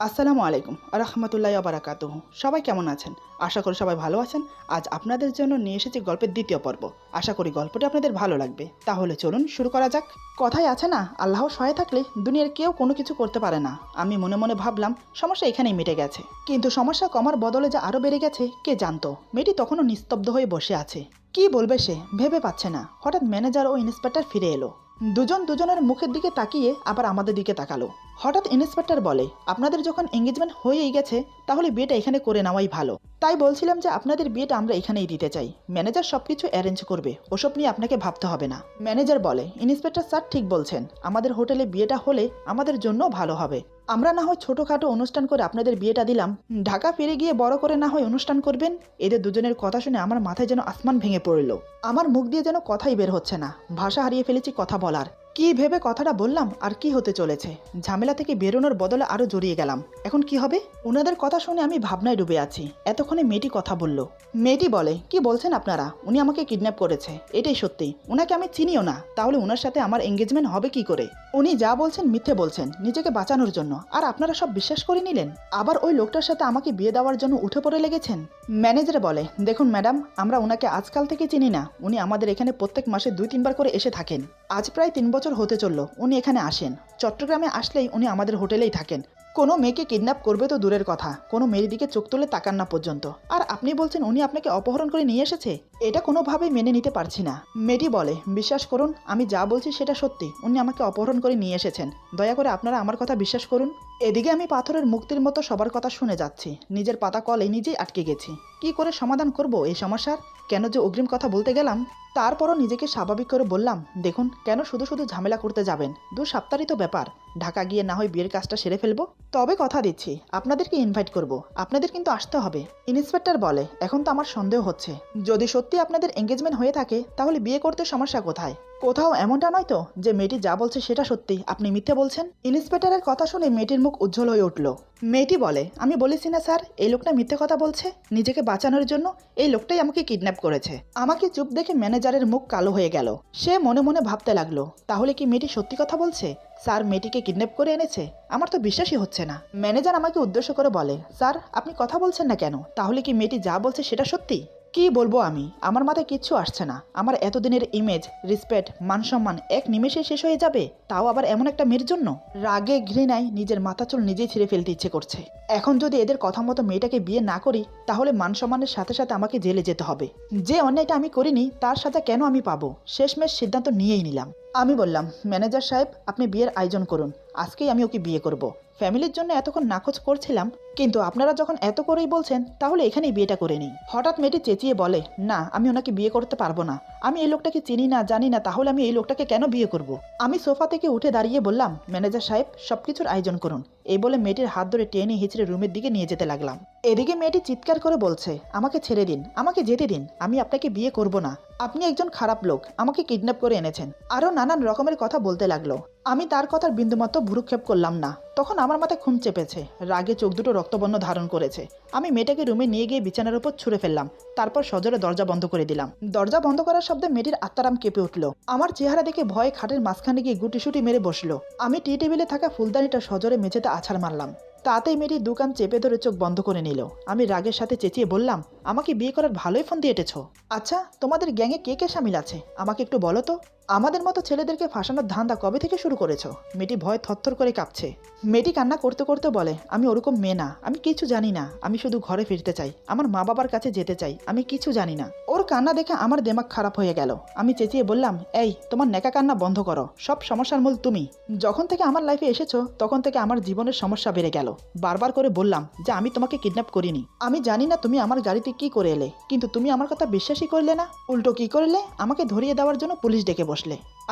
আসসালামু আলাইকুম রহমতুল্লাহ বারাকাতুহু। সবাই কেমন আছেন? আশা করি সবাই ভালো আছেন। আজ আপনাদের জন্য নিয়ে এসেছি গল্পের দ্বিতীয় পর্ব। আশা করি গল্পটি আপনাদের ভালো লাগবে। তাহলে চলুন শুরু করা যাক। কথায় আছে না, আল্লাহ সহায় থাকলে দুনিয়ার কেউ কোনো কিছু করতে পারে না। আমি মনে মনে ভাবলাম সমস্যা এখানেই মিটে গেছে, কিন্তু সমস্যা কমার বদলে যে আরও বেড়ে গেছে কে জানতো। মেয়েটি তখনও নিস্তব্ধ হয়ে বসে আছে। কি বলবে সে ভেবে পাচ্ছে না। হঠাৎ ম্যানেজার ও ইন্সপেক্টর ফিরে এলো। দুজন দুজনের মুখের দিকে তাকিয়ে আবার আমাদের দিকে তাকালো। হঠাৎ ইন্সপেক্টর বলে, আপনাদের যখন এঙ্গেজমেন্ট হয়েই গেছে তাহলে বিয়েটা এখানে করে নেওয়াই ভালো। তাই বলছিলাম যে আপনাদের বিয়েটা আমরা এখানেই দিতে চাই। ম্যানেজার সবকিছু অ্যারেঞ্জ করবে, ওসব নিয়ে আপনাকে ভাবতে হবে না। ম্যানেজার বলে, ইন্সপেক্টর স্যার ঠিক বলছেন, আমাদের হোটেলে বিয়েটা হলে আমাদের জন্য ভালো হবে। আমরা না হয় ছোটোখাটো অনুষ্ঠান করে আপনাদের বিয়েটা দিলাম, ঢাকা ফিরে গিয়ে বড় করে না হয় অনুষ্ঠান করবেন। এদের দুজনের কথা শুনে আমার মাথায় যেন আসমান ভেঙে পড়ল। আমার মুখ দিয়ে যেন কথাই বের হচ্ছে না, ভাষা হারিয়ে ফেলেছি কথা বলার। কি ভেবে কথাটা বললাম আর কি হতে চলেছে। ঝামেলা থেকে বেরোনোর বদলে আরো জড়িয়ে গেলাম। এখন কি হবে? ওনাদের কথা শুনে আমি ভাবনায় ডুবে আছি। এতক্ষণে মেয়েটি কথা বলল। মেয়েটি বলে, কি বলছেন আপনারা? উনি আমাকে কিডন্যাপ করেছে, এটাই সত্যি। ওনাকে আমি চিনিও না, তাহলে ওনার সাথে আমার এঙ্গেজমেন্ট হবে কি করে? উনি যা বলছেন মিথ্যে বলছেন নিজেকে বাঁচানোর জন্য, আর আপনারা সব বিশ্বাস করে নিলেন। আবার ওই লোকটার সাথে আমাকে বিয়ে দেওয়ার জন্য উঠে পড়ে লেগেছেন। ম্যানেজার বলে, দেখুন ম্যাডাম, আমরা ওনাকে আজকাল থেকে চিনি না। উনি আমাদের এখানে প্রত্যেক মাসে 2-3 বার করে এসে থাকেন। আজ প্রায় 3 বছর হতে চলল উনি এখানে আসেন। চট্টগ্রামে আসলেই উনি আমাদের হোটেলেই থাকেন। কোনো মেয়েকে কিডন্যাপ করবে তো দূরের কথা, কোনো মেয়ের দিকে চোখ তুলে তাকান না পর্যন্ত। আর আপনি বলছেন উনি আপনাকে অপহরণ করে নিয়ে এসেছে? এটা কোনোভাবেই মেনে নিতে পারছি না। মেয়েটি বলে, বিশ্বাস করুন, আমি যা বলছি সেটা সত্যি। উনি আমাকে অপহরণ করে নিয়ে এসেছেন। দয়া করে আপনারা আমার কথা বিশ্বাস করুন। এদিকে আমি পাথরের মুক্তির মতো সবার কথা শুনে যাচ্ছি। নিজের পাতা কলে নিজেই আটকে গেছি। কি করে সমাধান করব এই সমস্যার? কেন যে অগ্রিম কথা বলতে গেলাম। তারপরও নিজেকে স্বাভাবিক করে বললাম, দেখুন, কেন শুধু শুধু ঝামেলা করতে যাবেন? 2 সপ্তাহই তো ব্যাপার। ঢাকা গিয়ে না হয় বিয়ের কাজটা সেরে ফেলবো। তবে কথা দিচ্ছি, আপনাদেরকে ইনভাইট করব। আপনাদের কিন্তু আসতে হবে। ইন্সপেক্টর বলে, এখন তো আমার সন্দেহ হচ্ছে। যদি সত্যি আপনাদের এঙ্গেজমেন্ট হয়ে থাকে তাহলে বিয়ে করতে সমস্যা কোথায়? কোথাও এমনটা নয় তো যে মেয়েটি যা বলছে সেটা সত্যি, আপনি মিথ্যে বলছেন? ইন্সপেক্টরের কথা শুনে মেয়েটির মুখ উজ্জ্বল হয়ে উঠল। মেয়েটি বলে, আমি বলেছি না স্যার, এই লোকটা মিথ্যে কথা বলছে। নিজেকে বাঁচানোর জন্য এই লোকটাই আমাকে কিডন্যাপ করেছে। আমাকে চুপ দেখে ম্যানেজারের মুখ কালো হয়ে গেল। সে মনে মনে ভাবতে লাগলো, তাহলে কি মেয়েটি সত্যি কথা বলছে? স্যার মেয়েটিকে কিডন্যাপ করে এনেছে? আমার তো বিশ্বাসই হচ্ছে না। ম্যানেজার আমাকে উদ্দেশ্য করে বলে, স্যার আপনি কথা বলছেন না কেন? তাহলে কি মেয়েটি যা বলছে সেটা সত্যি? কি বলবো আমি? আমার মাথায় কিচ্ছু আসছে না। আমার এতদিনের ইমেজ, রেসপেক্ট, মান সম্মান এক নিমেষে শেষ হয়ে যাবে, তাও আবার এমন একটা মেয়ের জন্য। রাগে ঘৃণায় নিজের মাথা চুল নিজেই ছিঁড়ে ফেলতে ইচ্ছে করছে। এখন যদি এদের কথা মতো মেয়েটাকে বিয়ে না করি তাহলে মান সম্মানের সাথে সাথে আমাকে জেলে যেতে হবে। যে অন্যায়টা আমি করিনি তার সাথে কেন আমি পাবো? শেষমেশ সিদ্ধান্ত নিয়েই নিলাম। আমি বললাম, ম্যানেজার সাহেব, আপনি বিয়ের আয়োজন করুন। আজকেই আমি ওকে বিয়ে করব। ফ্যামিলির জন্য এতক্ষণ নাকচ করছিলাম, কিন্তু আপনারা যখন এত করেই বলছেন তাহলে এখানেই বিয়েটা করে নিই। হঠাৎ মেয়েটি চেঁচিয়ে বলে, না, আমি ওনাকে বিয়ে করতে পারবো না। আমি এই লোকটাকে চিনি না, জানি না, তাহলে আমি এই লোকটাকে কেন বিয়ে করব? আমি সোফা থেকে উঠে দাঁড়িয়ে বললাম, ম্যানেজার সাহেব, সবকিছুর আয়োজন করুন। এই বলে মেয়েটির হাত ধরে টেনে হিচড়ে রুমের দিকে নিয়ে যেতে লাগলাম। এদিকে মেয়েটি চিৎকার করে বলছে, আমাকে ছেড়ে দিন, আমাকে যেতে দিন, আমি আপনাকে বিয়ে করব না। আপনি একজন খারাপ লোক, আমাকে কিডন্যাপ করে এনেছেন। আরও নানান রকমের কথা বলতে লাগলো। আমি তার কথার বিন্দুমাত্র ভ্রুক্ষেপ করলাম না। তখন আমার মাথায় খুন চেপেছে, রাগে চোখ দুটো রক্তবর্ণ ধারণ করেছে। আমি মেয়েটাকে রুমে নিয়ে গিয়ে বিছানার উপর ছুঁড়ে ফেললাম। তারপর সজোরে দরজা বন্ধ করে দিলাম। দরজা বন্ধ করার শব্দে মেয়েটির আত্মারাম কেঁপে উঠল। আমার চেহারা দেখে ভয়ে খাটের মাঝখানে গিয়ে গুটিসুটি মেরে বসলো। আমি টি টেবিলে থাকা ফুলদানিটা সজোরে মেঝেতে আছাড় মারলাম। তাতেই মেয়েটি দোকান চেপে ধরে চোখ বন্ধ করে নিল। আমি রাগের সাথে চেঁচিয়ে বললাম, আমাকে বিয়ে করার ভালোই ফোন দিয়ে এঁটেছ। আচ্ছা, তোমাদের গ্যাংয়ে কে কে সামিল আছে আমাকে একটু বলো তো। আমাদের মতো ছেলেদেরকে ফাঁসানোর ধান্দা কবে থেকে শুরু করেছ? মেয়েটি ভয় থরথর করে কাঁপছে। মেয়েটি কান্না করতে করতে বলে, আমি ওরকম মেয়ে না, আমি কিছু জানি না। আমি শুধু ঘরে ফিরতে চাই, আমার মা বাবার কাছে যেতে চাই, আমি কিছু জানি না। ওর কান্না দেখে আমার দেমাগ খারাপ হয়ে গেল। আমি চেঁচিয়ে বললাম, এই, তোমার নেকা কান্না বন্ধ করো। সব সমস্যার মূল তুমি। যখন থেকে আমার লাইফে এসেছো তখন থেকে আমার জীবনের সমস্যা বেড়ে গেল। বারবার করে বললাম যে আমি তোমাকে কিডন্যাপ করিনি। আমি জানি না তুমি আমার গাড়িতে কি করে এলে, কিন্তু তুমি আমার কথা বিশ্বাসই করলে না। উল্টো কি করলে? আমাকে ধরিয়ে দেওয়ার জন্য পুলিশ ডেকে বসলে।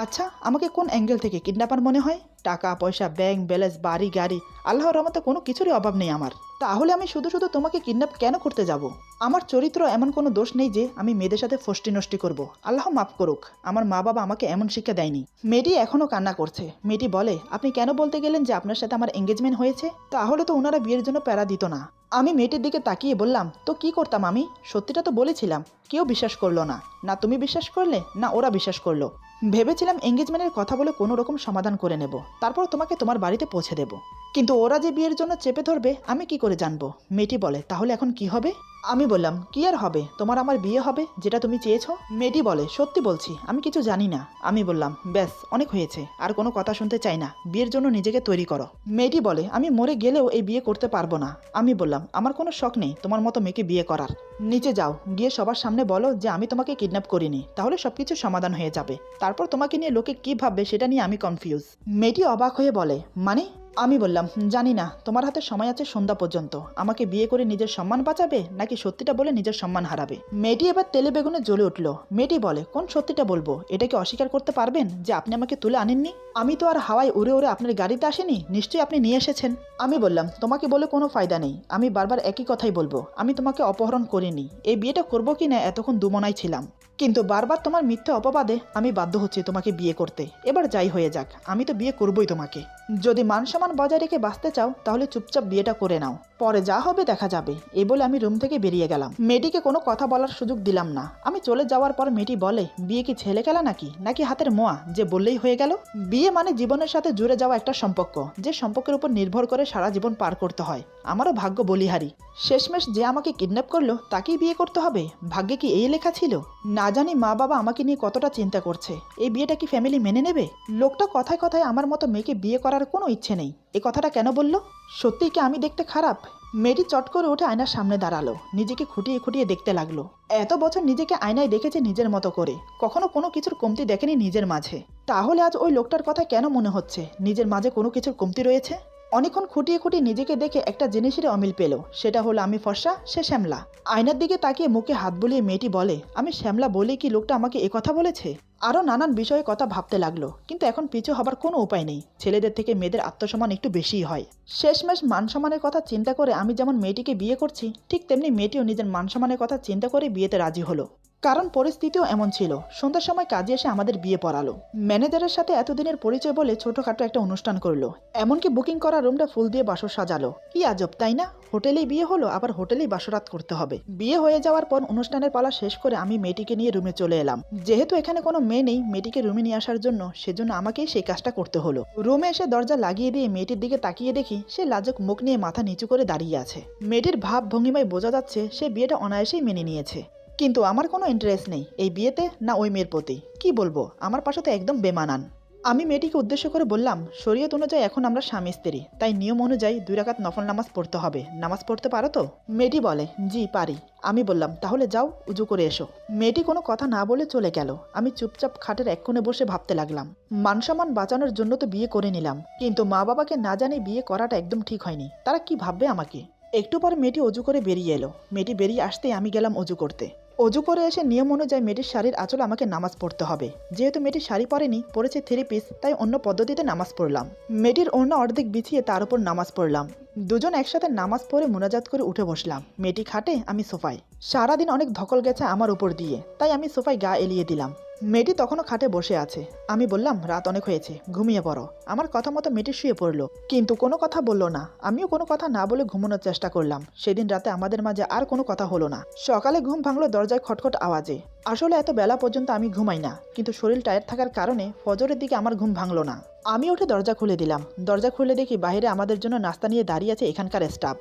আচ্ছা, আমাকে কোন অ্যাঙ্গেল থেকে কিডন্যাপার মনে হয়? টাকা পয়সা, ব্যাংক ব্যালেন্স, বাড়ি গাড়ি, আল্লাহর রহমতে কোনো কিছুরই অভাব নেই আমার। তাহলে আমি শুধু শুধু তোমাকে কিডন্যাপ কেন করতে যাব? আমার চরিত্র এমন কোনো দোষ নেই যে আমি মেয়েদের সাথে ফষ্টি নষ্টি করব। আল্লাহ মাফ করুক, আমার মা বাবা আমাকে এমন শিক্ষা দেয়নি। মেয়েটি এখনও কান্না করছে। মেয়েটি বলে, আপনি কেন বলতে গেলেন যে আপনার সাথে আমার এঙ্গেজমেন্ট হয়েছে? তাহলে তো ওনারা বিয়ের জন্য প্যারা দিত না। আমি মেয়েটির দিকে তাকিয়ে বললাম, তো কি করতাম আমি? সত্যিটা তো বলেছিলাম, কেউ বিশ্বাস করলো না। না তুমি বিশ্বাস করলে, না ওরা বিশ্বাস করলো। ভেবেছিলাম এঙ্গেজমেন্টের কথা বলে কোনো রকম সমাধান করে নেব, তারপর তোমাকে তোমার বাড়িতে পৌঁছে দেব। কিন্তু ওরা যে বিয়ের জন্য চেপে ধরবে আমি কি করে জানবো? মেয়েটি বলে, তাহলে এখন কি হবে? আমি বললাম, কি আর হবে, তোমার আমার বিয়ে হবে, যেটা তুমি চেয়েছো। মেয়েটি বলে, সত্যি বলছি, আমি কিছু জানি না। আমি বললাম, ব্যাস অনেক হয়েছে, আর কোনো কথা শুনতে চাই না, বিয়ের জন্য নিজেকে তৈরি করো। মেয়েটি বলে, আমি মরে গেলেও এই বিয়ে করতে পারবো না। আমি বললাম, আমার কোনো শখ নেই তোমার মতো মেয়েকে বিয়ে করার। নিচে যাও, গিয়ে সবার সামনে বলো যে আমি তোমাকে কিডন্যাপ করিনি, তাহলে সবকিছু সমাধান হয়ে যাবে। তারপর তোমাকে নিয়ে লোকে কি ভাববে সেটা নিয়ে আমি কনফিউজ। মেয়েটি অবাক হয়ে বলে, মানে? আমি বললাম, জানি না, তোমার হাতে সময় আছে সন্ধ্যা পর্যন্ত। আমাকে বিয়ে করে নিজের সম্মান বাঁচাবে নাকি সত্যিটা বলে নিজের সম্মান হারাবে? মেয়েটি এবার তেলে বেগুনে জ্বলে উঠল। মেয়েটি বলে, কোন সত্যিটা বলবো? এটা কি অস্বীকার করতে পারবেন যে আপনি আমাকে তুলে আনেননি? আমি তো আর হাওয়ায় উড়ে উড়ে আপনার গাড়িতে আসিনি, নিশ্চয়ই আপনি নিয়ে এসেছেন। আমি বললাম, তোমাকে বলে কোনো ফায়দা নেই, আমি বারবার একই কথাই বলবো, আমি তোমাকে অপহরণ করিনি। এই বিয়েটা করবো কি না এতক্ষণ দুমনায় ছিলাম, কিন্তু বারবার তোমার মিথ্যে অপবাদে আমি বাধ্য হচ্ছি তোমাকে বিয়ে করতে। এবার যাই হয়ে যাক, আমি তো বিয়ে করবই তোমাকে। যদি মান সম্মান বজায় রেখে বাঁচতে চাও তাহলে চুপচাপ বিয়েটা করে নাও, পরে যা হবে দেখা যাবে। এই বলে আমি রুম থেকে বেরিয়ে গেলাম। মেয়েটিকে কোনো কথা বলার সুযোগ দিলাম না। আমি চলে যাওয়ার পর মেয়েটি বলে, বিয়ে কি ছেলে খেলা নাকি, নাকি হাতের মোয়া যে বললেই হয়ে গেল? বিয়ে মানে জীবনের সাথে জুড়ে যাওয়া একটা সম্পর্ক, যে সম্পর্কের উপর নির্ভর করে সারা জীবন পার করতে হয়। আমারও ভাগ্য বলিহারি, শেষমেশ যে আমাকে কিডন্যাপ করলো তাকেই বিয়ে করতে হবে। ভাগ্যে কি এই লেখা ছিল? না জানি মা বাবা আমাকে নিয়ে কতটা চিন্তা করছে, এই বিয়েটা কি ফ্যামিলি মেনে নেবে? লোকটা কথায় কথায় আমার মতো মেয়েকে বিয়ে করার কোনো ইচ্ছে নেই, এই কথাটা কেন বললো? সত্যিই কি আমি দেখতে খারাপ? মেয়েটি চট করে উঠে আয়নার সামনে দাঁড়ালো, নিজেকে খুঁটিয়ে খুঁটিয়ে দেখতে লাগলো। এত বছর নিজেকে আয়নায় দেখেছে নিজের মতো করে, কখনো কোনো কিছুর কমতি দেখেনি নিজের মাঝে। তাহলে আজ ওই লোকটার কথা কেন মনে হচ্ছে নিজের মাঝে কোনো কিছুর কমতি রয়েছে? অনেকক্ষণ খুঁটিয়ে খুঁটিয়ে নিজেকে দেখে একটা জিনিসের অমিল পেল, সেটা হলো আমি ফর্সা, সে শ্যামলা। আয়নার দিকে তাকিয়ে মুখে হাত বুলিয়ে মেয়েটি বলে, আমি শ্যামলা বলে কি লোকটা আমাকে একথা বলেছে? আরও নানান বিষয়ে কথা ভাবতে লাগলো, কিন্তু এখন পিছু হবার কোনো উপায় নেই। ছেলেদের থেকে মেয়েদের আত্মসম্মান একটু বেশিই হয়। শেষমেশ মান সম্মানের কথা চিন্তা করে আমি যেমন মেয়েটিকে বিয়ে করছি, ঠিক তেমনি মেয়েটিও নিজের মান সম্মানের কথা চিন্তা করে বিয়েতে রাজি হলো। কারণ পরিস্থিতিও এমন ছিল, সন্ধ্যার সময় কাজে এসে আমাদের বিয়ে পড়ালো। ম্যানেজারের সাথে এতদিনের পরিচয় বলে ছোটখাটো একটা অনুষ্ঠান করলো, এমনকি বুকিং করা রুমটা ফুল দিয়ে বাসর সাজালো। কি আজব তাই না? হোটেলেই বিয়ে হলো, আবার হোটেলেই বাসরাত করতে হবে। বিয়ে হয়ে যাওয়ার পর অনুষ্ঠানের পালা শেষ করে আমি মেয়েটিকে নিয়ে রুমে চলে এলাম। যেহেতু এখানে কোনো মেয়ে নেই মেয়েটিকে রুমে নিয়ে আসার জন্য, সেজন্য আমাকেই সেই কাজটা করতে হলো। রুমে এসে দরজা লাগিয়ে দিয়ে মেয়েটির দিকে তাকিয়ে দেখি সে লাজুক মুখ নিয়ে মাথা নিচু করে দাঁড়িয়ে আছে। মেয়েটির ভাব ভঙ্গিমায় বোঝা যাচ্ছে সে বিয়েটা অনায়াসেই মেনে নিয়েছে। কিন্তু আমার কোনো ইন্টারেস্ট নেই এই বিয়েতে, না ওই মেয়ের প্রতি। কি বলবো, আমার পাশে তো একদম বেমানান। আমি মেয়েটিকে উদ্দেশ্য করে বললাম, শরীয়ত অনুযায়ী এখন আমরা স্বামী স্ত্রী, তাই নিয়ম অনুযায়ী 2 রাকাত নফল নামাজ পড়তে হবে। নামাজ পড়তে পারো তো? মেয়েটি বলে, জি পারি। আমি বললাম, তাহলে যাও উজু করে এসো। মেয়েটি কোনো কথা না বলে চলে গেল। আমি চুপচাপ খাটের এক কোণে বসে ভাবতে লাগলাম, মান সম্মান বাঁচানোর জন্য তো বিয়ে করে নিলাম, কিন্তু মা বাবাকে না জানি বিয়ে করাটা একদম ঠিক হয়নি। তারা কি ভাববে আমাকে? একটু পর মেয়েটি অজু করে বেরিয়ে এলো। মেয়েটি বেরিয়ে আসতেই আমি গেলাম অজু করতে। অজু করে এসে নিয়ম অনুযায়ী মেয়েটির শাড়ির আঁচলে আমাকে নামাজ পড়তে হবে। যেহেতু মেয়েটি শাড়ি পরেনি, পরেছে 3 পিস, তাই অন্য পদ্ধতিতে নামাজ পড়লাম। মেয়েটির ওড়না অর্ধেক বিছিয়ে তার উপর নামাজ পড়লাম। দুজন একসাথে নামাজ পড়ে মোনাজাত করে উঠে বসলাম। মেয়েটি খাটে, আমি সোফায়। সারাদিন অনেক ধকল গেছে আমার উপর দিয়ে, তাই আমি সোফায় গা এলিয়ে দিলাম। মেয়েটি তখনও খাটে বসে আছে। আমি বললাম, রাত অনেক হয়েছে, ঘুমিয়ে পড়ো। আমার কথা মতো মেয়েটি শুয়ে পড়লো, কিন্তু কোনো কথা বলল না। আমিও কোনো কথা না বলে ঘুমানোর চেষ্টা করলাম। সেদিন রাতে আমাদের মাঝে আর কোনো কথা হলো না। সকালে ঘুম ভাঙলো দরজায় খটখট আওয়াজে। আসলে এত বেলা পর্যন্ত আমি ঘুমাই না, কিন্তু শরীর টায়ার্ড থাকার কারণে ফজরের দিকে আমার ঘুম ভাঙলো না। আমি উঠে দরজা খুলে দিলাম। দরজা খুলে দেখি বাইরে আমাদের জন্য নাস্তা নিয়ে দাঁড়িয়ে আছে এখানকার স্টাফ।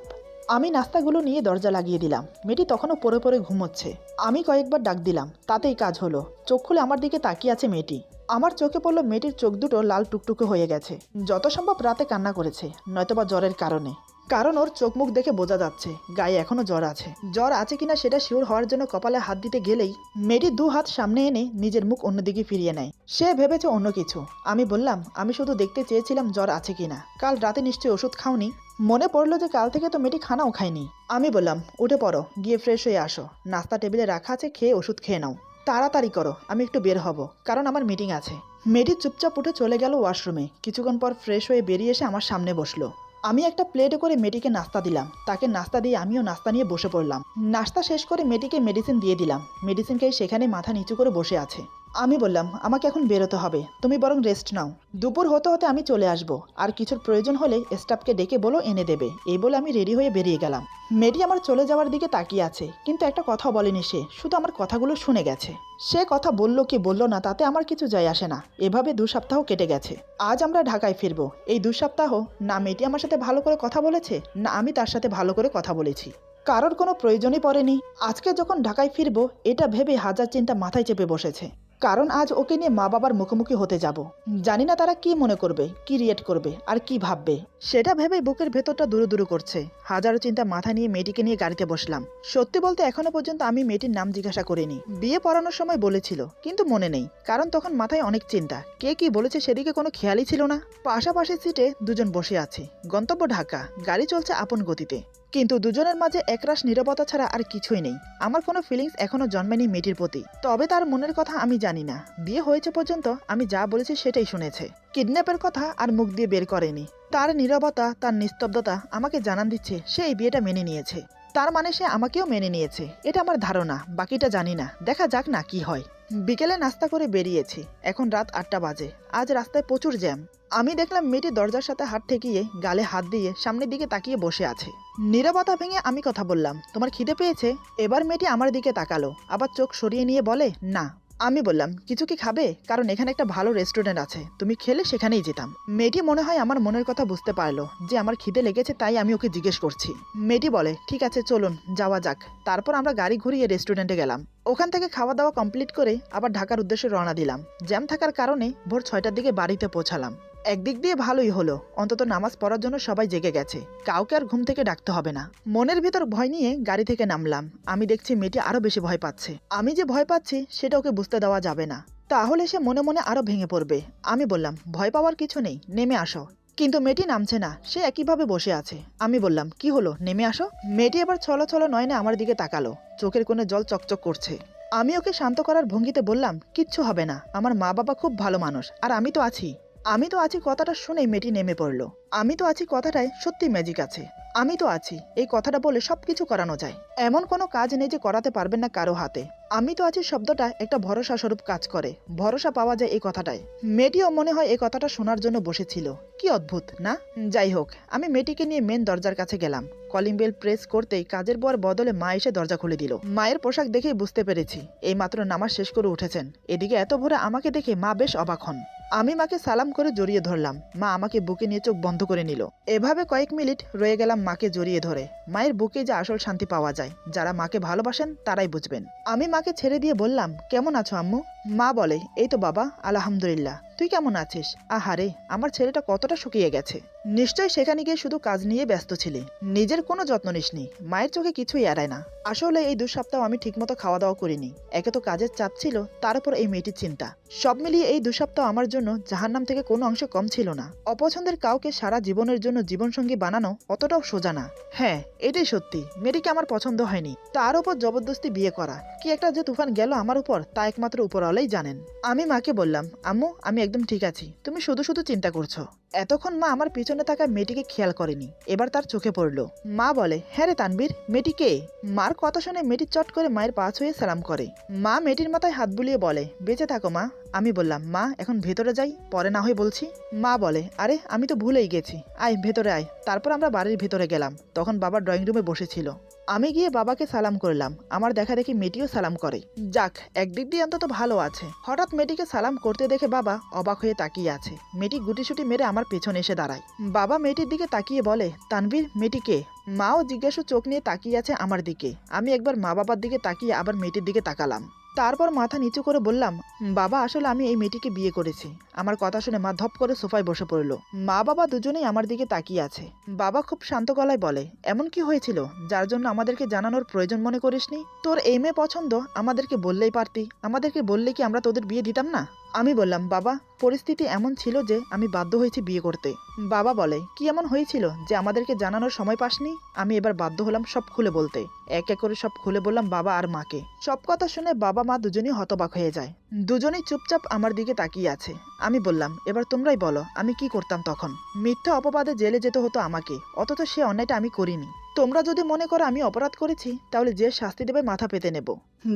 আমি নাস্তাগুলো নিয়ে দরজা লাগিয়ে দিলাম। মেয়েটি তখনও পড়ে পড়ে ঘুমোচ্ছে। আমি কয়েকবার ডাক দিলাম, তাতেই কাজ হলো। চোখ খুলে আমার দিকে তাকিয়ে আছে মেয়েটি। আমার চোখে পড়লো মেয়েটির চোখ দুটো লাল টুকটুকে হয়ে গেছে। যত সম্ভব রাতে কান্না করেছে, নয়তোবা জ্বরের কারণে। কারণ ওর চোখ মুখ দেখে বোঝা যাচ্ছে গায়ে এখনো জ্বর আছে। জ্বর আছে কিনা সেটা শিওর হওয়ার জন্য কপালে হাত দিতে গেলেই মেয়েটি 2 হাত সামনে এনে নিজের মুখ অন্যদিকে ফিরিয়ে নেয়। সে ভেবেছে অন্য কিছু। আমি বললাম, আমি শুধু দেখতে চেয়েছিলাম জ্বর আছে কিনা। কাল রাতে নিশ্চয়ই ওষুধ খাওনি? মনে পড়লো যে কাল থেকে তো মেয়েটি খানাও খায়নি। আমি বললাম, উঠে পড়ো, গিয়ে ফ্রেশ হয়ে আসো। নাস্তা টেবিলে রাখা আছে, খেয়ে ওষুধ খেয়ে নাও। তাড়াতাড়ি করো, আমি একটু বের হব, কারণ আমার মিটিং আছে। মেয়েটি চুপচাপ উঠে চলে গেল ওয়াশরুমে। কিছুক্ষণ পর ফ্রেশ হয়ে বেরিয়ে এসে আমার সামনে বসলো। আমি একটা প্লেটে করে মেয়েটিকে নাস্তা দিলাম। তাকে নাস্তা দিয়ে আমিও নাস্তা নিয়ে বসে পড়লাম। নাস্তা শেষ করে মেয়েটিকে মেডিসিন দিয়ে দিলাম। মেডিসিন খেয়ে সেখানে মাথা নিচু করে বসে আছে। আমি বললাম, আমাকে এখন বেরোতে হবে, তুমি বরং রেস্ট নাও। দুপুর হতে হতে আমি চলে আসব, আর কিছুর প্রয়োজন হলে স্টাফকে ডেকে বলো এনে দেবে। এই বলে আমি রেডি হয়ে বেরিয়ে গেলাম। মেয়েটি আমার চলে যাওয়ার দিকে তাকিয়ে আছে, কিন্তু একটা কথা বলেনি সে, শুধু আমার কথাগুলো শুনে গেছে। সে কথা বললো কি বললো না তাতে আমার কিছু যায় আসে না। এভাবে 2 সপ্তাহ কেটে গেছে। আজ আমরা ঢাকায় ফিরবো। এই 2 সপ্তাহ না মেয়েটি আমার সাথে ভালো করে কথা বলেছে, না আমি তার সাথে ভালো করে কথা বলেছি। কারোর কোনো প্রয়োজনই পড়েনি। আজকে যখন ঢাকায় ফিরবো এটা ভেবে হাজার চিন্তা মাথায় চেপে বসেছে। কারণ আজ ওকে নিয়ে মা বাবার মুখোমুখি হতে যাব। জানি না তারা কি মনে করবে, কি রিয়েক্ট করবে, আর কি ভাববে। সেটা ভেবেই বুকের ভেতরটা দুরু দুরু করছে। হাজারো চিন্তা মাথা নিয়ে মেয়েটিকে নিয়ে গাড়িতে বসলাম। সত্যি বলতে এখনো পর্যন্ত আমি মেয়েটির নাম জিজ্ঞাসা করিনি। বিয়ে পড়ানোর সময় বলেছিল, কিন্তু মনে নেই, কারণ তখন মাথায় অনেক চিন্তা। কে কি বলেছে সেদিকে কোনো খেয়ালই ছিল না। পাশাপাশি সিটে দুজন বসে আছি। গন্তব্য ঢাকা। গাড়ি চলছে আপন গতিতে, কিন্তু দুজনের মাঝে একরাশ নীরবতা ছাড়া আর কিছুই নেই। আমার কোনো ফিলিংস এখনো জন্মেনি মেয়েটির প্রতি। তবে তার মনের কথা আমি জানি না। বিয়ে হয়েছে পর্যন্ত আমি যা বলেছি সেটাই শুনেছে। কিডন্যাপের কথা আর মুখ দিয়ে বের করেনি। তার নীরবতা, তার নিস্তব্ধতা আমাকে জানান দিচ্ছে সে এই বিয়েটা মেনে নিয়েছে। তার মানে সে আমাকেও মেনে নিয়েছে, এটা আমার ধারণা। বাকিটা জানি না, দেখা যাক না কি হয়। বিকেলে নাস্তা করে বেরিয়েছি। এখন রাত 8টা বাজে। আজ রাস্তায় প্রচুর জ্যাম। আমি দেখলাম মেয়েটি দরজার সাথে হাত ঠেকিয়ে গালে হাত দিয়ে সামনের দিকে তাকিয়ে বসে আছে। নীরবতা ভেঙে আমি কথা বললাম, তোমার খিদে পেয়েছে? এবার মেয়েটি আমার দিকে তাকালো, আবার চোখ সরিয়ে নিয়ে বলে, না। আমি বললাম, কিছু কি খাবে? কারণ এখানে একটা ভালো রেস্টুরেন্ট আছে, তুমি খেলে সেখানেই যেতাম। মেয়েটি মনে হয় আমার মনের কথা বুঝতে পারলো যে আমার খিদে লেগেছে, তাই আমি ওকে জিজ্ঞেস করছি। মেয়েটি বলে, ঠিক আছে চলুন যাওয়া যাক। তারপর আমরা গাড়ি ঘুরিয়ে রেস্টুরেন্টে গেলাম। ওখান থেকে খাওয়া দাওয়া কমপ্লিট করে আবার ঢাকার উদ্দেশ্যে রওনা দিলাম। জ্যাম থাকার কারণে ভোর 6টার দিকে বাড়িতে পৌঁছালাম। একদিক দিয়ে ভালোই হলো, অন্তত নামাজ পড়ার জন্য সবাই জেগে গেছে। কাউকে আর ঘুম থেকে ডাকতে হবে না। মনের ভিতর ভয় নিয়ে গাড়ি থেকে নামলাম। আমি দেখছি মেয়েটি আরো বেশি ভয় পাচ্ছে। আমি যে ভয় পাচ্ছি সেটা ওকে বুঝতে দেওয়া যাবে না, তাহলে সে মনে মনে আরো ভেঙে পড়বে। আমি বললাম, ভয় পাওয়ার কিছু নেই, নেমে আসো। কিন্তু মেয়েটি নামছে না, সে একইভাবে বসে আছে। আমি বললাম, কি হলো, নেমে আসো। মেয়েটি এবার ছলো ছলো নয়নে আমার দিকে তাকালো, চোখের কোণে জল চকচক করছে। আমি ওকে শান্ত করার ভঙ্গিতে বললাম, কিচ্ছু হবে না, আমার মা বাবা খুব ভালো মানুষ, আর আমি তো আছি। আমি তো আছি কথাটা শুনেই মেয়েটি নেমে পড়লো। আমি তো আছি কথাটায় সত্যি ম্যাজিক আছে। আমি তো আছি এই কথাটা বলে সবকিছু করানো যায়। এমন কোনো কাজ নেই যে করাতে পারবেন না কারো হাতে। আমি তো আছি শব্দটা একটা ভরসা স্বরূপ কাজ করে। ভরসা পাওয়া যায় এই কথাটায়। মেয়েটিও মনে হয় এই কথাটা শোনার জন্য বসেছিল। কি অদ্ভুত না? যাই হোক, আমি মেয়েটিকে নিয়ে মেন দরজার কাছে গেলাম। কলিং বেল প্রেস করতেই কাজের বর বদলে মা এসে দরজা খুলে দিল। মায়ের পোশাক দেখেই বুঝতে পেরেছি এই মাত্র নামাজ শেষ করে উঠেছেন। এদিকে এত ভোরে আমাকে দেখে মা বেশ অবাক হন। আমি মাকে সালাম করে জড়িয়ে ধরলাম। মা আমাকে বুকে নিয়ে চোখ বন্ধ করে নিল। এভাবে কয়েক মিনিট রয়ে গেলাম মাকে জড়িয়ে ধরে। মায়ের বুকে যে আসল শান্তি পাওয়া যায়, যারা মাকে ভালোবাসেন তারাই বুঝবেন। আমি মাকে ছেড়ে দিয়ে বললাম, কেমন আছো আম্মু? মা বলে, এই তো বাবা, আলহামদুলিল্লাহ। তুই কেমন আছিস? আহারে, আমার ছেলেটা কতটা শুকিয়ে গেছে। নিশ্চয় সেখানে গিয়ে শুধু কাজ নিয়ে ব্যস্ত ছিলি, নিজের কোনো যত্ন নিসনি। মায়ের চোখে কিছুই এড়ায় না। আসলে এই 2 সপ্তাহ আমি ঠিকমতো খাওয়া দাওয়া করিনি। একে তো কাজের চাপ ছিল, তার উপর এই মেয়েটির চিন্তা। সব মিলিয়ে এই 2 সপ্তাহ আমার জন্য জাহান্নাম থেকে কোনো অংশ কম ছিল না। অপছন্দের কাউকে সারা জীবনের জন্য জীবনসঙ্গী বানানো অতটাও সোজা না। হ্যাঁ, এটাই সত্যি, মেয়েটিকে আমার পছন্দ হয়নি। তার উপর জবরদস্তি বিয়ে করা, কি একটা যে তুফান গেল আমার উপর, তা একমাত্র উপরওয়ালাই জানেন। আমি মাকে বললাম, আম্মু আমি একদম ঠিক আছি, তুমি শুধু শুধু চিন্তা করছো। এতক্ষণ মা আমার পিছনে থাকা মেয়েটিকে খেয়াল করেনি, এবার তার চোখে পড়লো। মা বলে, হ্যাঁ রে তানবীর, মেয়েটি কে? মার কথা শুনে মেয়েটি চট করে মায়ের পা ছুঁয়ে সালাম করে। মা মেয়েটির মাথায় হাত বুলিয়ে বলে, বেঁচে থাকো মা। আমি বললাম, মা এখন ভেতরে যাই, পরে না হয় বলছি। মা বলে, আরে আমি তো ভুলেই গেছি, আয় ভেতরে আয়। তারপর আমরা বাড়ির ভেতরে গেলাম। তখন বাবা ড্রয়িং রুমে বসেছিল। আমি গিয়ে বাবাকে সালাম করলাম। আমার দেখা দেখি মেয়েটিও সালাম করে। যাক, একদিক দিয়ে অন্তত ভালো আছে। হঠাৎ মেয়েটিকে সালাম করতে দেখে বাবা অবাক হয়ে তাকিয়ে আছে। মেয়েটি গুটিসুটি মেরে আমার পেছনে এসে দাঁড়ায়। বাবা মেয়েটির দিকে তাকিয়ে বলে, তানভীর, মেয়েটি কে? মাও জিজ্ঞাসু চোখ নিয়ে তাকিয়ে আছে আমার দিকে। আমি একবার মা বাবার দিকে তাকিয়ে আবার মেয়েটির দিকে তাকালাম। তারপর মাথা নিচু করে বললাম, বাবা আসলে আমি এই মেয়েটিকে বিয়ে করেছি। আমার কথা শুনে মা ধপ করে সোফায় বসে পড়ল। মা বাবা দুজনেই আমার দিকে তাকিয়ে আছে। বাবা খুব শান্ত গলায় বলে, এমন কি হয়েছিল যার জন্য আমাদেরকে জানানোর প্রয়োজন মনে করিসনি? তোর এই মেয়ে পছন্দ, আমাদেরকে বললেই পারতি। আমাদেরকে বললে কি আমরা তোদের বিয়ে দিতাম না? আমি বললাম, বাবা পরিস্থিতি এমন ছিল যে আমি বাধ্য হয়েছি বিয়ে করতে। বাবা বলে, কি এমন হয়েছিল যে আমাদেরকে জানানোর সময় পাসনি? আমি এবার বাধ্য হলাম সব খুলে বলতে। এক এক করে সব খুলে বললাম বাবা আর মাকে। সব কথা শুনে বাবা মা দুজনেই হতবাক হয়ে যায়। দুজনেই চুপচাপ আমার দিকে তাকিয়ে আছে। আমি বললাম, এবার তোমরাই বলো আমি কি করতাম তখন? মিথ্যা অপবাদে জেলে যেতে হতো আমাকে, অথচ সে অন্যায়টা আমি করিনি। তোমরা যদি মনে করো আমি অপরাধ করেছি তাহলে যে শাস্তি দেবে মাথা পেতে নেব।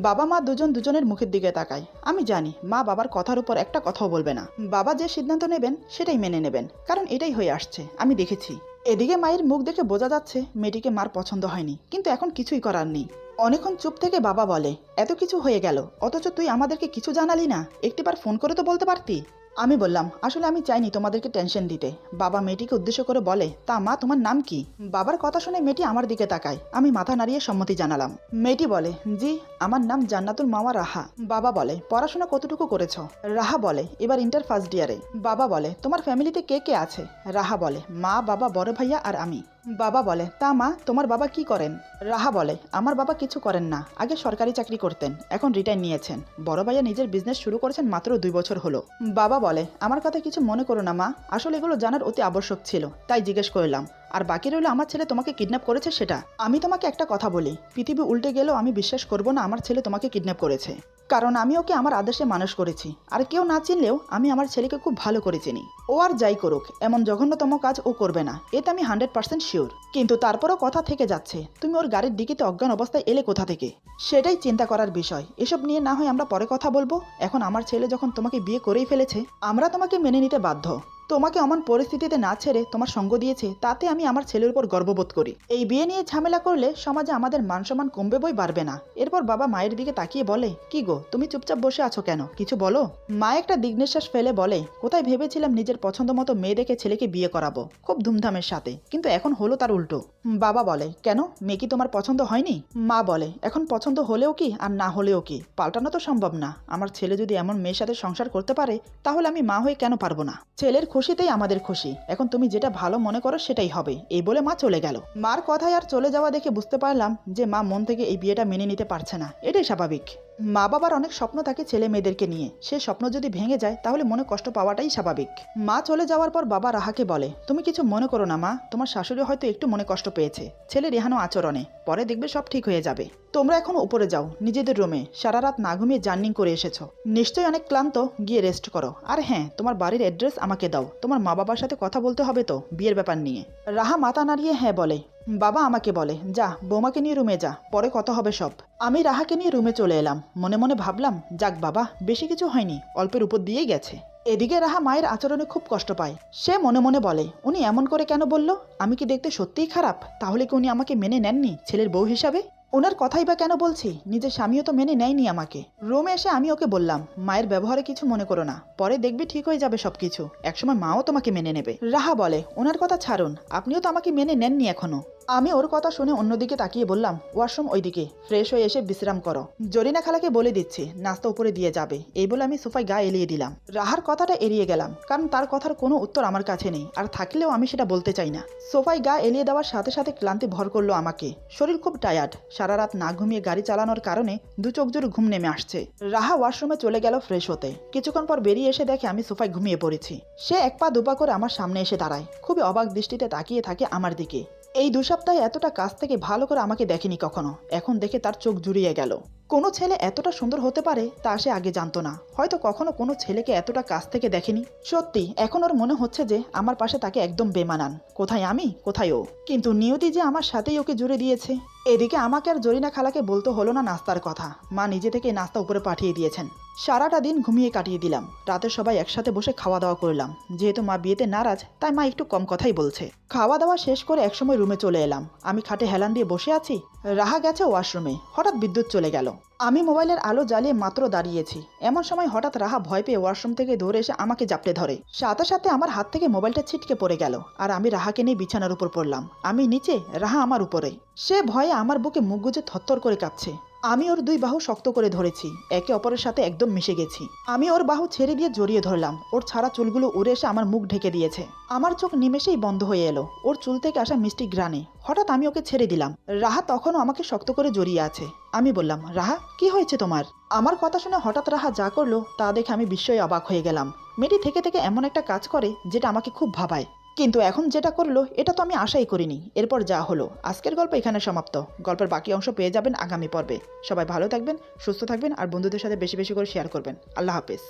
বাবা মা দুজন দুজনের মুখের দিকে তাকায়। আমি জানি মা বাবার কথার উপর একটা কথাও বলবে না। বাবা যে সিদ্ধান্ত নেবেন সেটাই মেনে নেবেন, কারণ এটাই হয়ে আসছে, আমি দেখেছি। এদিকে মায়ের মুখ দেখে বোঝা যাচ্ছে মেয়েটিকে মার পছন্দ হয়নি, কিন্তু এখন কিছুই করার নেই। অনেকক্ষণ চুপ থেকে বাবা বলে, এত কিছু হয়ে গেল অথচ তুই আমাদেরকে কিছু জানালি না, একটিবার ফোন করে তো বলতে পারতি। আমি বললাম, আসলে আমি চাইনি তোমাদেরকে টেনশন দিতে। বাবা মেয়েটিকে উদ্দেশ্য করে বলে, তা মা তোমার নাম কি? বাবার কথা শুনে মেয়েটি আমার দিকে তাকায়। আমি মাথা নাড়িয়ে সম্মতি জানালাম। মেয়েটি বলে, জি আমার নাম জান্নাতুল মাওয়া রাহা। বাবা বলে, পড়াশোনা কতটুকু করেছ? রাহা বলে, এবার ইন্টার ফার্স্ট ইয়ারে। বাবা বলে, তোমার ফ্যামিলিতে কে কে আছে? রাহা বলে, মা বাবা বড় ভাইয়া আর আমি। বাবা বলে, তা মা তোমার বাবা কি করেন? রাহা বলে, আমার বাবা কিছু করেন না, আগে সরকারি চাকরি করতেন, এখন রিটায়ার নিয়েছেন। বড় ভাইয়া নিজের বিজনেস শুরু করেছেন মাত্র 2 বছর হলো। বাবা বলে, আমার কথা কিছু মনে করো না মা, আসলে এগুলো জানার অতি আবশ্যক ছিল, তাই জিজ্ঞেস করলাম। আর বাকি রইল আমার ছেলে তোমাকে কিডন্যাপ করেছে সেটা। আমি তোমাকে একটা কথা বলি, পৃথিবী উল্টে গেলেও আমি বিশ্বাস করব না আমার ছেলে তোমাকে কিডন্যাপ করেছে, কারণ আমি ওকে আমার আদেশে মানুষ করেছি। আর কেউ না চিনলেও আমি আমার ছেলেকে খুব ভালো করে চিনি। ও আর যাই করুক এমন জঘন্যতম কাজ ও করবে না, এতে আমি 100% শিওর। কিন্তু তারপরও কথা থেকে যাচ্ছে, তুমি ওর গাড়ির ডিকিতে অজ্ঞান অবস্থায় এলে কোথা থেকে, সেটাই চিন্তা করার বিষয়। এসব নিয়ে না হয় আমরা পরে কথা বলবো। এখন আমার ছেলে যখন তোমাকে বিয়ে করেই ফেলেছে, আমরা তোমাকে মেনে নিতে বাধ্য। তোমাকে এমন পরিস্থিতিতে না ছেড়ে তোমার সঙ্গ দিয়েছে, তাতে আমি আমার ছেলের উপর গর্ববোধ করি। এই বিয়ে নিয়ে ঝামেলা করলে সমাজে আমাদের মান সম্মান কমবে বই বাড়বে না। এরপর বাবা মায়ের দিকে তাকিয়ে বলে, কি গো তুমি চুপচাপ বসে আছো কেন, কিছু বলো। মা একটা দিগ্নিশ্বাস ফেলে বলে, কোথায় ভেবেছিলাম নিজের পছন্দ মতো মেয়ে দেখে ছেলেকে বিয়ে করাবো খুব ধুমধামের সাথে, কিন্তু এখন হলো তার উল্টো। বাবা বলে, কেন মেয়ে কি তোমার পছন্দ হয়নি? মা বলে, এখন পছন্দ হলেও কি আর না হলেও কি, পাল্টানো তো সম্ভব না। আমার ছেলে যদি এমন মেয়ের সাথে সংসার করতে পারে, তাহলে আমি মা হয়ে কেন পারবো না? ছেলের খুশিতেই আমাদের খুশি, এখন তুমি যেটা ভালো মনে করো সেটাই হবে। এই বলে মা চলে গেল। মার কথায় আর চলে যাওয়া দেখে বুঝতে পারলাম যে মা মন থেকে এই বিয়েটা মেনে নিতে পারছে না, এটাই স্বাভাবিক। মা বাবার অনেক স্বপ্ন থাকে ছেলে মেয়েদেরকে নিয়ে, সে স্বপ্ন যদি ভেঙে যায় তাহলে মনে কষ্ট পাওয়াটাই স্বাভাবিক। মা চলে যাওয়ার পর বাবা রাহাকে বলে, তুমি কিছু মনে করো না মা, তোমার শাশুড়ি হয়তো একটু মনে কষ্ট পেয়েছে ছেলের এহানো আচরণে, পরে দেখবে সব ঠিক হয়ে যাবে। তোমরা এখন উপরে যাও নিজেদের রুমে, সারা রাত না ঘুমিয়ে জার্নিং করে এসেছো, নিশ্চয়ই অনেক ক্লান্ত, গিয়ে রেস্ট করো। আর হ্যাঁ, তোমার বাড়ির অ্যাড্রেস আমাকে দাও, তোমার মা বাবার সাথে কথা বলতে হবে তো বিয়ের ব্যাপার নিয়ে। রাহা মাথা নাড়িয়ে হ্যাঁ বলে। বাবা আমাকে বলে, যা বৌমাকে নিয়ে রুমে যা, পরে কথা হবে সব। আমি রাহাকে নিয়ে রুমে চলে এলাম। মনে মনে ভাবলাম, যাক বাবা, বেশি কিছু হয়নি, অল্পের উপর দিয়েই গেছে। এদিকে রাহা মায়ের আচরণে খুব কষ্ট পায়। সে মনে মনে বলে, উনি এমন করে কেন বলল? আমি কি দেখতে সত্যিই খারাপ? তাহলে কি উনি আমাকে মেনে নেননি ছেলের বউ হিসাবে? ওনার কথাই বা কেন বলছি, নিজের স্বামীও তো মেনে নেয়নি আমাকে। রুমে এসে আমি ওকে বললাম, মায়ের ব্যবহারে কিছু মনে করো না, পরে দেখবে ঠিক হয়ে যাবে সবকিছু, একসময় মাও তোমাকে মেনে নেবে। রাহা বলে, ওনার কথা ছাড়ুন, আপনিও তো আমাকে মেনে নেননি এখনো। আমি ওর কথা শুনে অন্যদিকে তাকিয়ে বললাম, ওয়াশরুম ওইদিকে, ফ্রেশ হয়ে এসে বিশ্রাম করো। জরিনা খালাকে বলে দিচ্ছি নাস্তা উপরে দিয়ে যাবে। এই বলে আমি সোফায় গা এলিয়ে দিলাম। রাহার কথাটা এড়িয়ে গেলাম, কারণ তার কথার কোনো উত্তর আমার কাছে নেই, আর থাকলেও আমি সেটা বলতে চাই না। সোফায় গা এলিয়ে দেওয়ার সাথে সাথে ক্লান্তি ভর করলো আমাকে। শরীর খুব টায়ার্ড, সারা রাত না ঘুমিয়ে গাড়ি চালানোর কারণে দু চোখ জোর ঘুম নেমে আসছে। রাহা ওয়াশরুমে চলে গেল ফ্রেশ হতে। কিছুক্ষণ পর বেরিয়ে এসে দেখে আমি সোফায় ঘুমিয়ে পড়েছি। সে এক পা দুপা করে আমার সামনে এসে দাঁড়ায়, খুবই অবাক দৃষ্টিতে তাকিয়ে থাকে আমার দিকে। এই 2 সপ্তাহে এতটা কাছ থেকে ভালো করে আমাকে দেখেনি কখনো, এখন দেখে তার চোখ জুড়িয়ে গেল। কোনো ছেলে এতটা সুন্দর হতে পারে তা সে আগে জানতো না, হয়তো কখনো কোনো ছেলেকে এতটা কাছ থেকে দেখেনি। সত্যি এখন ওর মনে হচ্ছে যে আমার পাশে তাকে একদম বেমানান, কোথায় আমি কোথায় ও, কিন্তু নিয়তি যে আমার সাথেই ওকে জুড়ে দিয়েছে। এদিকে আমাকে আর জরিনা খালাকে বলতে হলো না নাস্তার কথা, মা নিজে থেকে নাস্তা উপরে পাঠিয়ে দিয়েছেন। সারাটা দিন ঘুমিয়ে কাটিয়ে দিলাম। রাতে সবাই একসাথে বসে খাওয়া দাওয়া করলাম। যেহেতু মা বিয়েতে নারাজ, তাই মা একটু কম কথাই বলছে। খাওয়া দাওয়া শেষ করে একসময় রুমে চলে এলাম। আমি খাটে হেলান দিয়ে বসে আছি। রাহা গেছে ওয়াশরুমে, হঠাৎ বিদ্যুৎ চলে গেল। আমি মোবাইলের আলো জ্বালিয়ে মাত্র দাঁড়িয়েছি, এমন সময় হঠাৎ রাহা ভয় পেয়ে ওয়াশরুম থেকে দৌড়ে এসে আমাকে জাপটে ধরে। সাথে সাথে আমার হাত থেকে মোবাইলটা ছিটকে পড়ে গেল, আর আমি রাহাকে নিয়ে বিছানার উপর পড়লাম। আমি নিচে, রাহা আমার উপরে। সে ভয়ে আমার বুকে মুখ গুজে থরথর করে কাঁপছে। আমি ওর 2 বাহু শক্ত করে ধরেছি, একে অপরের সাথে একদম মিশে গেছি। আমি ওর বাহু ছেড়ে দিয়ে জড়িয়ে ধরলাম। ওর ছাড়া চুলগুলো উড়ে এসে আমার মুখ ঢেকে দিয়েছে। আমার চোখ নিমেষেই বন্ধ হয়ে এলো ওর চুল থেকে আসা মিষ্টি ঘ্রাণে। হঠাৎ আমি ওকে ছেড়ে দিলাম। রাহা তখনও আমাকে শক্ত করে জড়িয়ে আছে। আমি বললাম, রাহা কি হয়েছে তোমার? আমার কথা শুনে হঠাৎ রাহা যা করলো তা দেখে আমি বিস্ময়ে অবাক হয়ে গেলাম। মেয়েটি থেকে থেকে এমন একটা কাজ করে যেটা আমাকে খুব ভাবায়, কিন্তু এখন যেটা করলো এটা তো আমি আশাই করিনি। এরপর যা হলো, আজকের গল্প এখানে সমাপ্ত। গল্পের বাকি অংশ পেয়ে যাবেন আগামী পর্বে। সবাই ভালো থাকবেন, সুস্থ থাকবেন, আর বন্ধুদের সাথে বেশি বেশি করে শেয়ার করবেন। আল্লাহ হাফেজ।